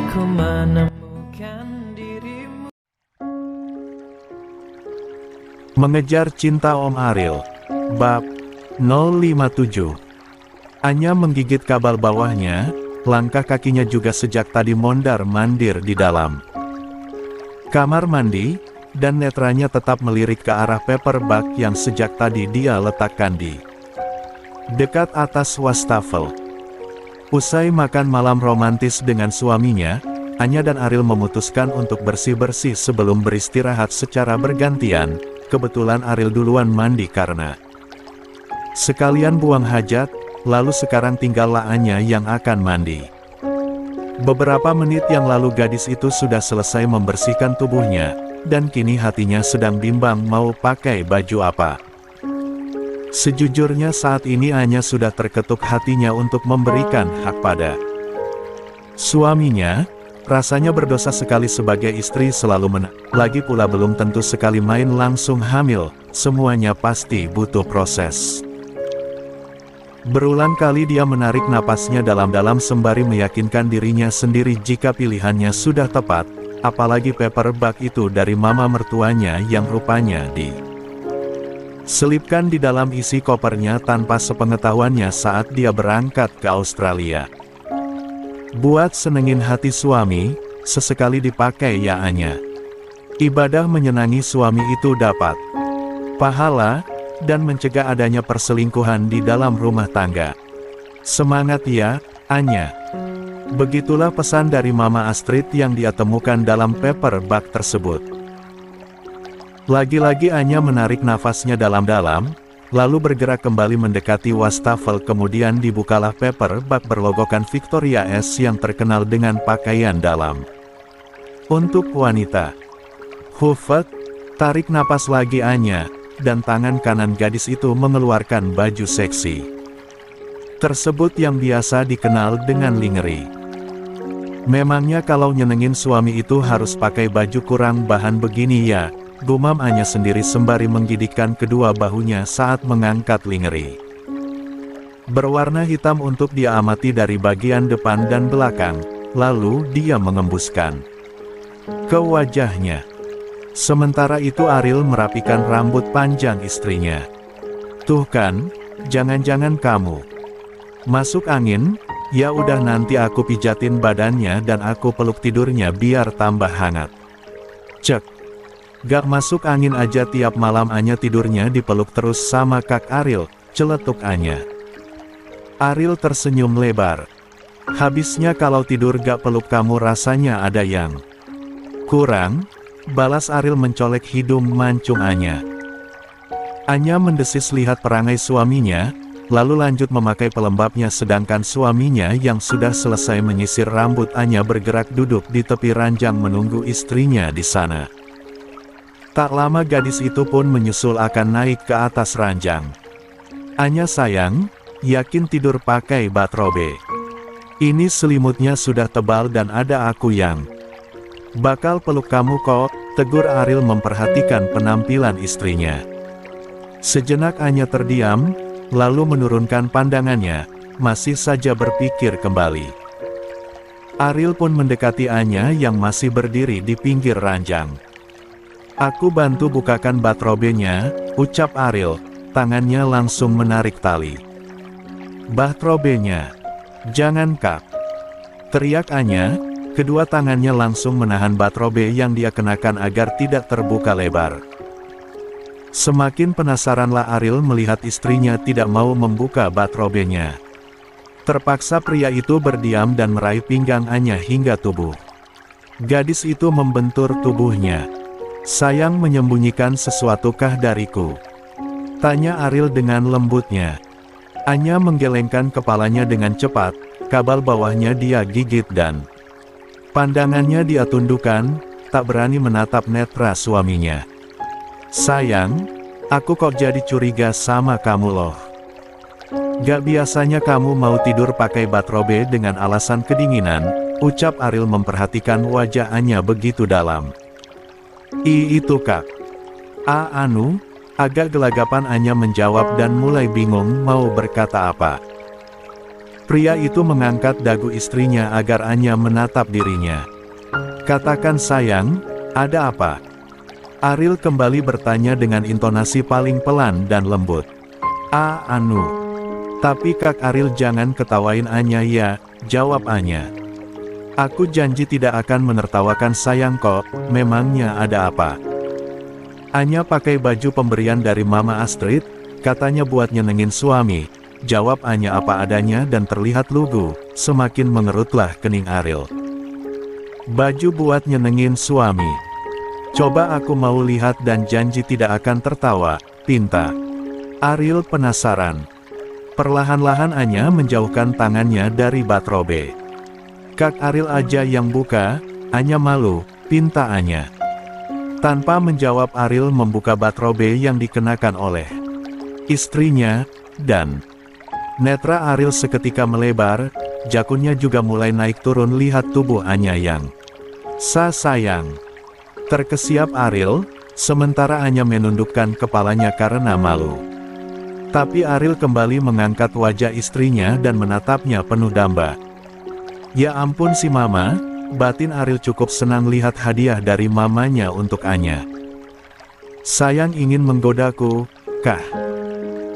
Aku menemukan dirimu. Mengejar Cinta Om Ariel. Bab 057. Anya menggigit kabel bawahnya, langkah kakinya juga sejak tadi mondar-mandir di dalam kamar mandi, dan netranya tetap melirik ke arah paperback yang sejak tadi dia letakkan di dekat atas wastafel. Usai makan malam romantis dengan suaminya, Anya dan Ariel memutuskan untuk bersih-bersih sebelum beristirahat secara bergantian. Kebetulan Ariel duluan mandi karena sekalian buang hajat, lalu sekarang tinggallah Anya yang akan mandi. Beberapa menit yang lalu gadis itu sudah selesai membersihkan tubuhnya, dan kini hatinya sedang bimbang mau pakai baju apa. Sejujurnya saat ini Anya sudah terketuk hatinya untuk memberikan hak pada suaminya. Rasanya berdosa sekali sebagai istri selalu lagi pula belum tentu sekali main langsung hamil, semuanya pasti butuh proses. Berulang kali dia menarik napasnya dalam-dalam sembari meyakinkan dirinya sendiri jika pilihannya sudah tepat, apalagi paperback itu dari mama mertuanya yang rupanya selipkan di dalam isi kopernya tanpa sepengetahuannya saat dia berangkat ke Australia. Buat senengin hati suami, sesekali dipakai ya Anya. Ibadah menyenangi suami itu dapat pahala, dan mencegah adanya perselingkuhan di dalam rumah tangga. Semangat ya, Anya. Begitulah pesan dari Mama Astrid yang dia temukan dalam paperback tersebut. Lagi-lagi Anya menarik nafasnya dalam-dalam, lalu bergerak kembali mendekati wastafel, kemudian dibukalah paperback berlogokan Victoria S yang terkenal dengan pakaian dalam untuk wanita. Hufet, tarik napas lagi Anya, dan tangan kanan gadis itu mengeluarkan baju seksi tersebut yang biasa dikenal dengan lingerie. Memangnya kalau nyenengin suami itu harus pakai baju kurang bahan begini ya? Gumam Anya sendiri sembari menggigitkan kedua bahunya saat mengangkat lingerie berwarna hitam untuk dia amati dari bagian depan dan belakang, lalu dia mengembuskan ke wajahnya. Sementara itu Ariel merapikan rambut panjang istrinya. Tuh kan, jangan-jangan kamu masuk angin? Ya udah, nanti aku pijatin badannya dan aku peluk tidurnya biar tambah hangat. Cek. Gak masuk angin aja, tiap malam Anya tidurnya dipeluk terus sama Kak Ariel, celetuk Anya. Ariel tersenyum lebar. Habisnya kalau tidur gak peluk kamu rasanya ada yang kurang, balas Ariel mencolek hidung mancung Anya. Anya mendesis lihat perangai suaminya, lalu lanjut memakai pelembabnya sedangkan suaminya yang sudah selesai menyisir rambut Anya bergerak duduk di tepi ranjang menunggu istrinya di sana. Tak lama gadis itu pun menyusul akan naik ke atas ranjang. Anya sayang, yakin tidur pakai bathrobe? Ini selimutnya sudah tebal dan ada aku yang bakal peluk kamu kok, tegur Ariel memperhatikan penampilan istrinya. Sejenak Anya terdiam, lalu menurunkan pandangannya, masih saja berpikir kembali. Ariel pun mendekati Anya yang masih berdiri di pinggir ranjang. Aku bantu bukakan bathrobenya, ucap Ariel, tangannya langsung menarik tali bathrobenya. Jangan Kak, teriak Anya, kedua tangannya langsung menahan bathrobe yang dia kenakan agar tidak terbuka lebar. Semakin penasaranlah Ariel melihat istrinya tidak mau membuka bathrobenya. Terpaksa pria itu berdiam dan meraih pinggang Anya hingga tubuh gadis itu membentur tubuhnya. Sayang, menyembunyikan sesuatukah dariku? Tanya Ariel dengan lembutnya. Anya menggelengkan kepalanya dengan cepat, kabel bawahnya dia gigit dan pandangannya dia tundukkan, tak berani menatap netra suaminya. Sayang, aku kok jadi curiga sama kamu loh. Gak biasanya kamu mau tidur pakai bathrobe dengan alasan kedinginan, ucap Ariel memperhatikan wajah Anya begitu dalam. Itu Kak. Anu, agak gelagapan Anya menjawab dan mulai bingung mau berkata apa. Pria itu mengangkat dagu istrinya agar Anya menatap dirinya. "Katakan sayang, ada apa?" Ariel kembali bertanya dengan intonasi paling pelan dan lembut. Anu. Tapi Kak Ariel jangan ketawain Anya ya, jawab Anya. "Aku janji tidak akan menertawakan sayang kok, memangnya ada apa?" Anya pakai baju pemberian dari Mama Astrid, katanya buat nyenengin suami. Jawab Anya apa adanya dan terlihat lugu, semakin mengerutlah kening Ariel. "Baju buat nyenengin suami. Coba aku mau lihat dan janji tidak akan tertawa, pinta." Ariel penasaran. Perlahan-lahan Anya menjauhkan tangannya dari batrobe. "Kak Ariel aja yang buka," Anya malu, pinta Anya. Tanpa menjawab Ariel membuka batrobe yang dikenakan oleh istrinya, dan netra Ariel seketika melebar, jakunnya juga mulai naik turun lihat tubuh Anya yang sayang. Terkesiap Ariel, sementara Anya menundukkan kepalanya karena malu. Tapi Ariel kembali mengangkat wajah istrinya dan menatapnya penuh damba. "Ya ampun si Mama," batin Ariel cukup senang lihat hadiah dari mamanya untuk Anya. "Sayang ingin menggodaku, kah?"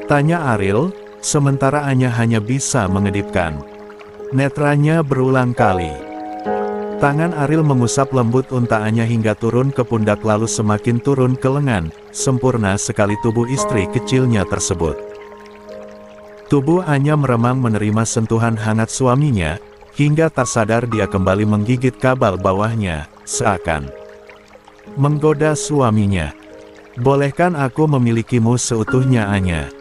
tanya Ariel, sementara Anya hanya bisa mengedipkan netranya berulang kali. Tangan Ariel mengusap lembut unta Anya hingga turun ke pundak lalu semakin turun ke lengan, sempurna sekali tubuh istri kecilnya tersebut. Tubuh Anya meremang menerima sentuhan hangat suaminya, hingga tak sadar dia kembali menggigit kabal bawahnya, seakan menggoda suaminya. "Bolehkan aku memilikimu seutuhnya Anya?"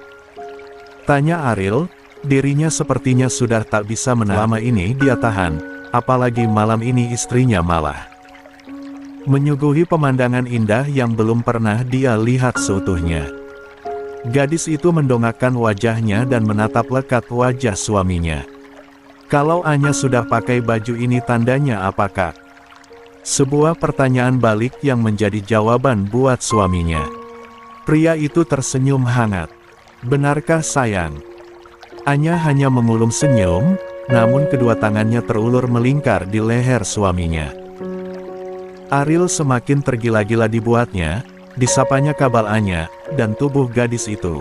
tanya Ariel, dirinya sepertinya sudah tak bisa menahan. Lama ini dia tahan, apalagi malam ini istrinya malah menyuguhi pemandangan indah yang belum pernah dia lihat seutuhnya. Gadis itu mendongakkan wajahnya dan menatap lekat wajah suaminya. "Kalau Anya sudah pakai baju ini tandanya apakah?" Sebuah pertanyaan balik yang menjadi jawaban buat suaminya. Pria itu tersenyum hangat. "Benarkah sayang?" Anya hanya mengulum senyum, namun kedua tangannya terulur melingkar di leher suaminya. Ariel semakin tergila-gila dibuatnya, disapanya kabal Anya, dan tubuh gadis itu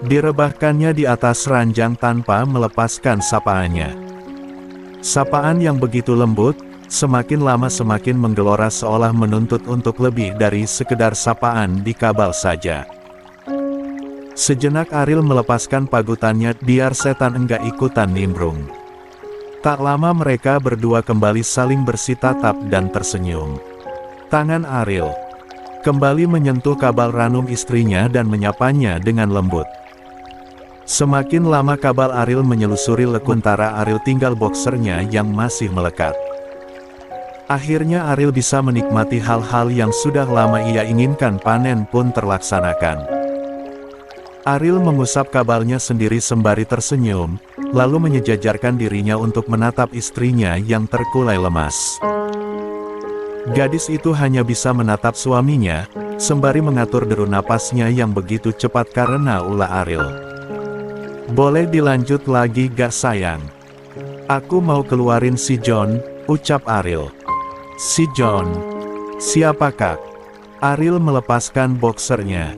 direbahkannya di atas ranjang tanpa melepaskan sapaannya. Sapaan yang begitu lembut, semakin lama semakin menggelora seolah menuntut untuk lebih dari sekedar sapaan di kabal saja. Sejenak Ariel melepaskan pagutannya biar setan enggak ikutan nimbrung. Tak lama mereka berdua kembali saling bersih tatap dan tersenyum. Tangan Ariel kembali menyentuh kabal ranum istrinya dan menyapanya dengan lembut. Semakin lama kabal Ariel menyelusuri lekuntara Ariel tinggal boksernya yang masih melekat. Akhirnya Ariel bisa menikmati hal-hal yang sudah lama ia inginkan, panen pun terlaksanakan. Ariel mengusap kabalnya sendiri sembari tersenyum, lalu menyejajarkan dirinya untuk menatap istrinya yang terkulai lemas. Gadis itu hanya bisa menatap suaminya, sembari mengatur deru napasnya yang begitu cepat karena ulah Ariel. "Boleh dilanjut lagi gak sayang? Aku mau keluarin si John," ucap Ariel. "Si John? Siapakah?" Ariel melepaskan boksernya.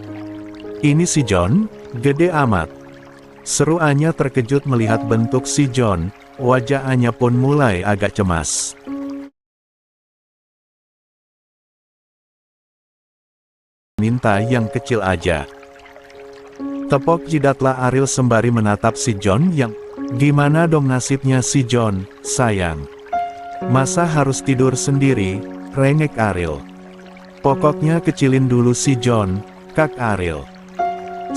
"Ini si John? Gede amat," seru Anya terkejut melihat bentuk si John, wajah Anya pun mulai agak cemas. "Minta yang kecil aja." Tepok jidatlah Ariel sembari menatap si John yang, "Gimana dong nasibnya si John, sayang? Masa harus tidur sendiri?" rengek Ariel. "Pokoknya kecilin dulu si John, Kak Ariel,"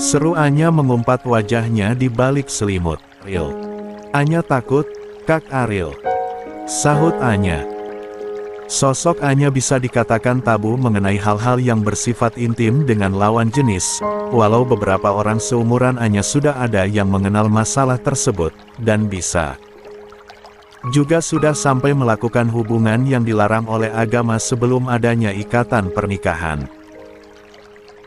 seru Anya mengumpat wajahnya di balik selimut. "Ariel. Anya takut, Kak Ariel," sahut Anya. Sosok Anya bisa dikatakan tabu mengenai hal-hal yang bersifat intim dengan lawan jenis, walau beberapa orang seumuran Anya sudah ada yang mengenal masalah tersebut, dan bisa juga sudah sampai melakukan hubungan yang dilarang oleh agama sebelum adanya ikatan pernikahan.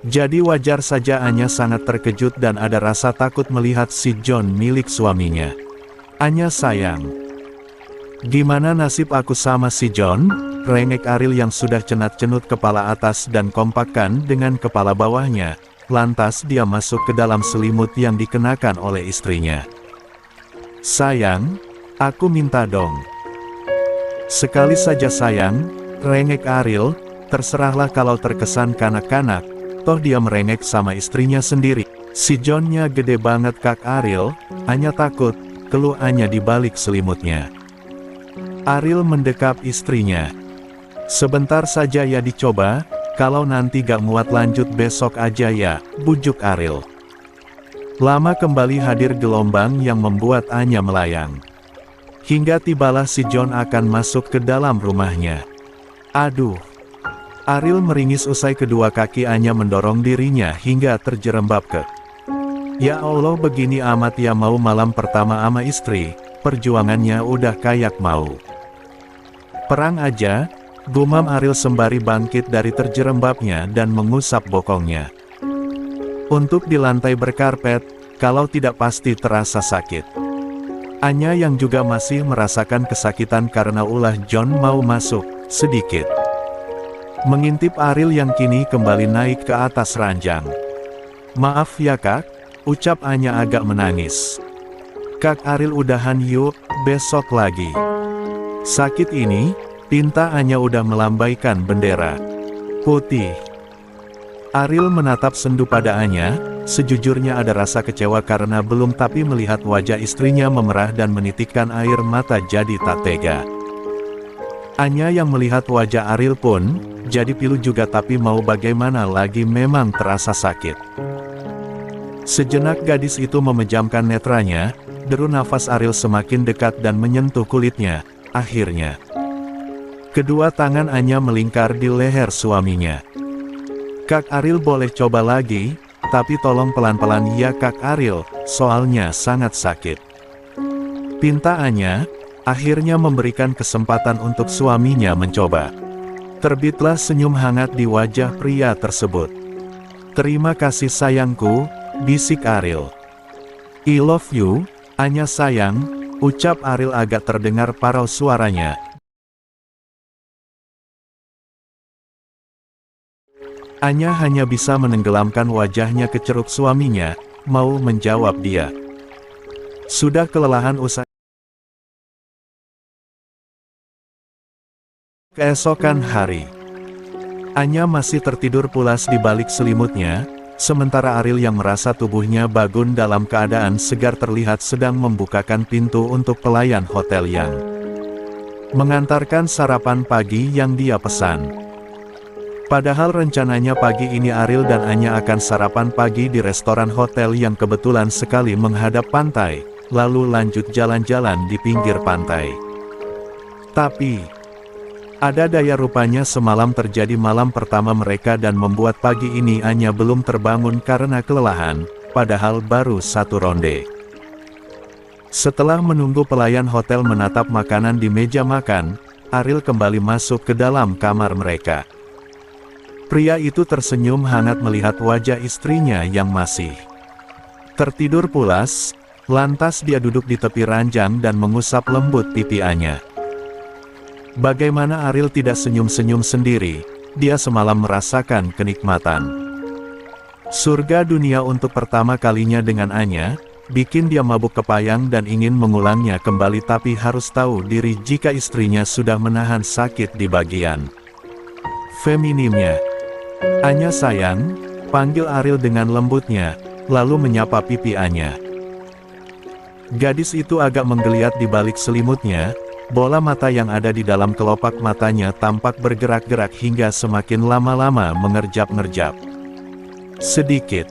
Jadi wajar saja Anya sangat terkejut dan ada rasa takut melihat si John milik suaminya. Anya sayang. Gimana nasib aku sama si John? Rengek Ariel yang sudah cenat-cenut kepala atas dan kompakkan dengan kepala bawahnya. Lantas dia masuk ke dalam selimut yang dikenakan oleh istrinya. Sayang, aku minta dong. Sekali saja sayang, rengek Ariel, terserahlah kalau terkesan kanak-kanak, toh dia merengek sama istrinya sendiri. Si Johnnya gede banget Kak Ariel, Anya takut, keluh Anya di balik selimutnya. Ariel mendekap istrinya. Sebentar saja ya dicoba, kalau nanti gak muat lanjut besok aja ya, bujuk Ariel. Lama kembali hadir gelombang yang membuat Anya melayang. Hingga tibalah si John akan masuk ke dalam rumahnya. Aduh. Ariel meringis usai kedua kaki Anya mendorong dirinya hingga terjerembab ke. Ya Allah, begini amat ya, mau malam pertama ama istri, perjuangannya udah kayak mau perang aja, gumam Ariel sembari bangkit dari terjerembabnya dan mengusap bokongnya. Untuk di lantai berkarpet, kalau tidak pasti terasa sakit. Anya yang juga masih merasakan kesakitan karena ulah John mau masuk, sedikit mengintip Ariel yang kini kembali naik ke atas ranjang. Maaf ya Kak, ucap Anya agak menangis. Kak Ariel udahan yuk, besok lagi. Sakit ini, tinta Anya udah melambaikan bendera putih. Ariel menatap sendu pada Anya, sejujurnya ada rasa kecewa karena belum tapi melihat wajah istrinya memerah dan menitikkan air mata jadi tak tega. Anya yang melihat wajah Ariel pun, jadi pilu juga tapi mau bagaimana lagi memang terasa sakit. Sejenak gadis itu memejamkan netranya, deru nafas Ariel semakin dekat dan menyentuh kulitnya, akhirnya. Kedua tangan Anya melingkar di leher suaminya. Kak Ariel boleh coba lagi, tapi tolong pelan-pelan ya Kak Ariel, soalnya sangat sakit. Pinta Anya, akhirnya memberikan kesempatan untuk suaminya mencoba. Terbitlah senyum hangat di wajah pria tersebut. Terima kasih sayangku, bisik Ariel. I love you, Anya sayang, ucap Ariel agak terdengar parau suaranya. Anya hanya bisa menenggelamkan wajahnya ke ceruk suaminya, mau menjawab dia. Sudah kelelahan usai. Keesokan hari, Anya masih tertidur pulas di balik selimutnya, sementara Ariel yang merasa tubuhnya bagun dalam keadaan segar terlihat sedang membukakan pintu untuk pelayan hotel yang mengantarkan sarapan pagi yang dia pesan. Padahal rencananya pagi ini Ariel dan Anya akan sarapan pagi di restoran hotel yang kebetulan sekali menghadap pantai, lalu lanjut jalan-jalan di pinggir pantai. Tapi ada daya rupanya semalam terjadi malam pertama mereka dan membuat pagi ini Anya belum terbangun karena kelelahan, padahal baru satu ronde. Setelah menunggu pelayan hotel menatap makanan di meja makan, Ariel kembali masuk ke dalam kamar mereka. Pria itu tersenyum hangat melihat wajah istrinya yang masih tertidur pulas, lantas dia duduk di tepi ranjang dan mengusap lembut pipi Anya. Bagaimana Ariel tidak senyum-senyum sendiri, dia semalam merasakan kenikmatan surga dunia untuk pertama kalinya dengan Anya, bikin dia mabuk kepayang dan ingin mengulangnya kembali tapi harus tahu diri jika istrinya sudah menahan sakit di bagian feminimnya. Anya sayang, panggil Ariel dengan lembutnya, lalu menyapa pipi Anya. Gadis itu agak menggeliat di balik selimutnya, bola mata yang ada di dalam kelopak matanya tampak bergerak-gerak hingga semakin lama-lama mengerjap-ngerjap. Sedikit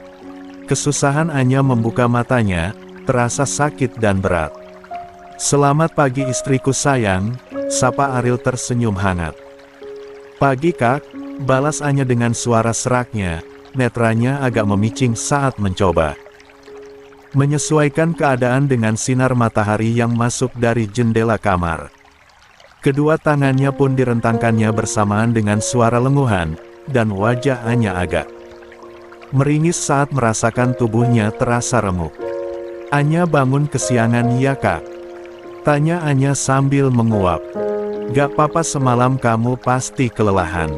kesusahan Anya membuka matanya, terasa sakit dan berat. Selamat pagi istriku sayang, sapa Ariel tersenyum hangat. Pagi Kak, balas Anya dengan suara seraknya, netranya agak memicing saat mencoba menyesuaikan keadaan dengan sinar matahari yang masuk dari jendela kamar. Kedua tangannya pun direntangkannya bersamaan dengan suara lenguhan, dan wajah Anya agak meringis saat merasakan tubuhnya terasa remuk. Anya bangun kesiangan ya Kak. Tanya Anya sambil menguap. Gak apa-apa, semalam kamu pasti kelelahan.